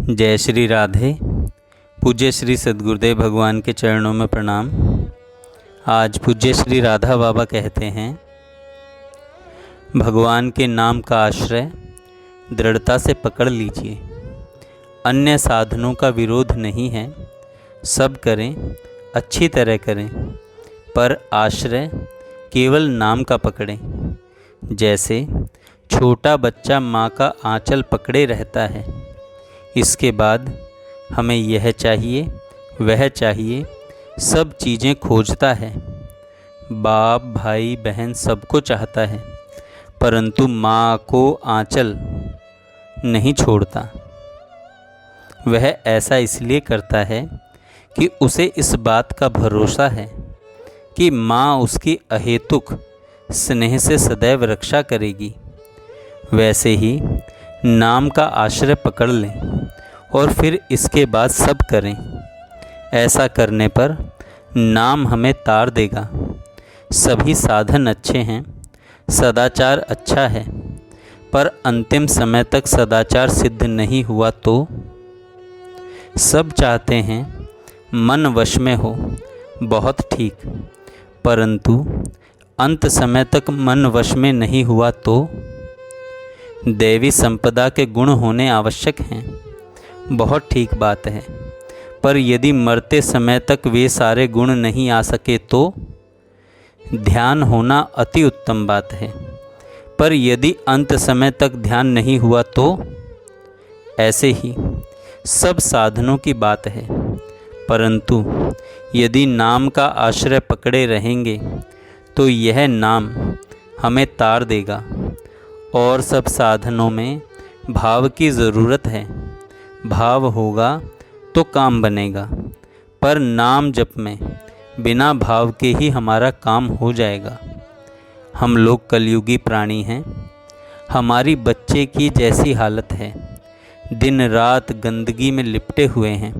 जय श्री राधे। पूज्य श्री सद्गुरुदेव भगवान के चरणों में प्रणाम। आज पूज्य श्री राधा बाबा कहते हैं, भगवान के नाम का आश्रय दृढ़ता से पकड़ लीजिए। अन्य साधनों का विरोध नहीं है, सब करें, अच्छी तरह करें, पर आश्रय केवल नाम का पकड़ें। जैसे छोटा बच्चा माँ का आंचल पकड़े रहता है, इसके बाद हमें यह चाहिए वह चाहिए, सब चीज़ें खोजता है। बाप भाई बहन सबको चाहता है, परंतु माँ को आंचल नहीं छोड़ता। वह ऐसा इसलिए करता है कि उसे इस बात का भरोसा है कि माँ उसकी अहेतुक स्नेह से सदैव रक्षा करेगी। वैसे ही नाम का आश्रय पकड़ लें और फिर इसके बाद सब करें। ऐसा करने पर नाम हमें तार देगा। सभी साधन अच्छे हैं, सदाचार अच्छा है, पर अंतिम समय तक सदाचार सिद्ध नहीं हुआ तो सब चाहते हैं मन वश में हो, बहुत ठीक, परंतु अंत समय तक मन वश में नहीं हुआ तो दैवी संपदा के गुण होने आवश्यक हैं, बहुत ठीक बात है, पर यदि मरते समय तक वे सारे गुण नहीं आ सके तो ध्यान होना अति उत्तम बात है। पर यदि अंत समय तक ध्यान नहीं हुआ तो ऐसे ही सब साधनों की बात है, परंतु यदि नाम का आश्रय पकड़े रहेंगे तो यह नाम हमें तार देगा। और सब साधनों में भाव की ज़रूरत है। भाव होगा तो काम बनेगा, पर नाम जप में बिना भाव के ही हमारा काम हो जाएगा। हम लोग कलयुगी प्राणी हैं, हमारी बच्चे की जैसी हालत है, दिन रात गंदगी में लिपटे हुए हैं।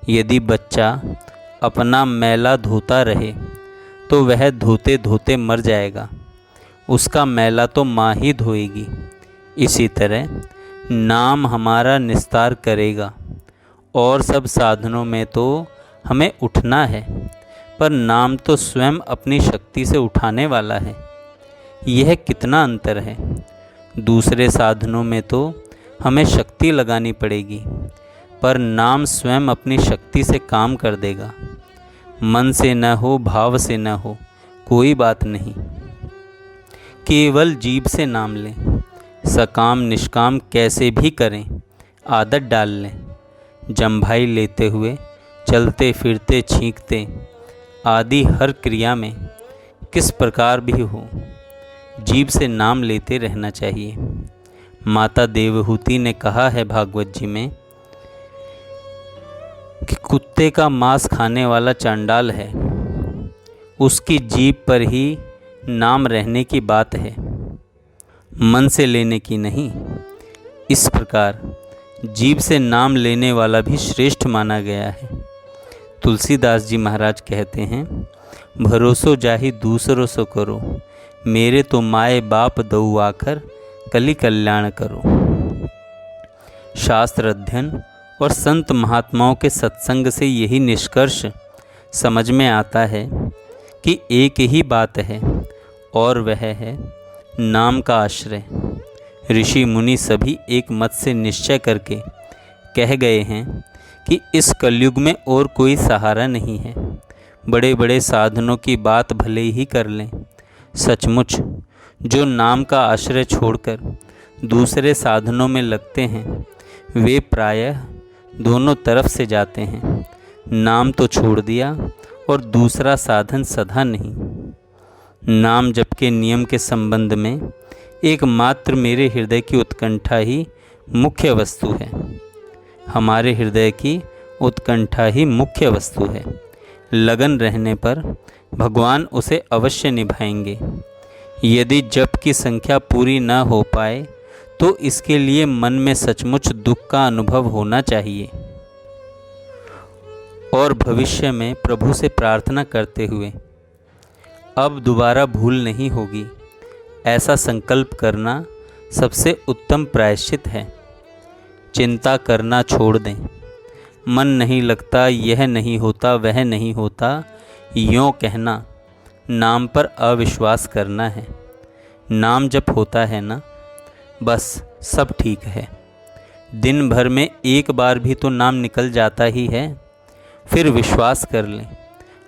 यदि बच्चा अपना मैला धोता रहे तो वह धोते धोते मर जाएगा, उसका मैला तो माँ ही धोएगी। इसी तरह नाम हमारा निस्तार करेगा। और सब साधनों में तो हमें उठना है, पर नाम तो स्वयं अपनी शक्ति से उठाने वाला है। यह कितना अंतर है। दूसरे साधनों में तो हमें शक्ति लगानी पड़ेगी, पर नाम स्वयं अपनी शक्ति से काम कर देगा। मन से न हो, भाव से न हो, कोई बात नहीं, केवल जीभ से नाम लें। सकाम निष्काम कैसे भी करें, आदत डाल लें। जम्भाई लेते हुए, चलते फिरते, छींकते आदि हर क्रिया में किस प्रकार भी हो, जीभ से नाम लेते रहना चाहिए। माता देवहूति ने कहा है भागवत जी में कि कुत्ते का मांस खाने वाला चांडाल है, उसकी जीभ पर ही नाम रहने की बात है, मन से लेने की नहीं। इस प्रकार जीभ से नाम लेने वाला भी श्रेष्ठ माना गया है। तुलसीदास जी महाराज कहते हैं, भरोसो जाहि दूसरों सो करो, मेरे तो माए बाप दऊ आकर कली कल्याण करो। शास्त्र अध्ययन और संत महात्माओं के सत्संग से यही निष्कर्ष समझ में आता है कि एक ही बात है, और वह है नाम का आश्रय। ऋषि मुनि सभी एक मत से निश्चय करके कह गए हैं कि इस कलयुग में और कोई सहारा नहीं है। बड़े बड़े साधनों की बात भले ही कर लें, सचमुच जो नाम का आश्रय छोड़कर दूसरे साधनों में लगते हैं वे प्रायः दोनों तरफ से जाते हैं। नाम तो छोड़ दिया और दूसरा साधन सधा नहीं। नाम जप के नियम के संबंध में एकमात्र मेरे हृदय की उत्कंठा ही मुख्य वस्तु है। हमारे हृदय की उत्कंठा ही मुख्य वस्तु है। लगन रहने पर भगवान उसे अवश्य निभाएंगे। यदि जप की संख्या पूरी न हो पाए तो इसके लिए मन में सचमुच दुख का अनुभव होना चाहिए और भविष्य में प्रभु से प्रार्थना करते हुए अब दोबारा भूल नहीं होगी, ऐसा संकल्प करना सबसे उत्तम प्रायश्चित है। चिंता करना छोड़ दें। मन नहीं लगता, यह नहीं होता, वह नहीं होता, यों कहना नाम पर अविश्वास करना है। नाम जब होता है ना, बस सब ठीक है। दिन भर में एक बार भी तो नाम निकल जाता ही है। फिर विश्वास कर लें,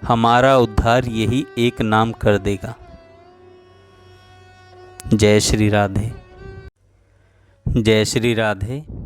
हमारा उद्धार यही एक नाम कर देगा। जय श्री राधे। जय श्री राधे।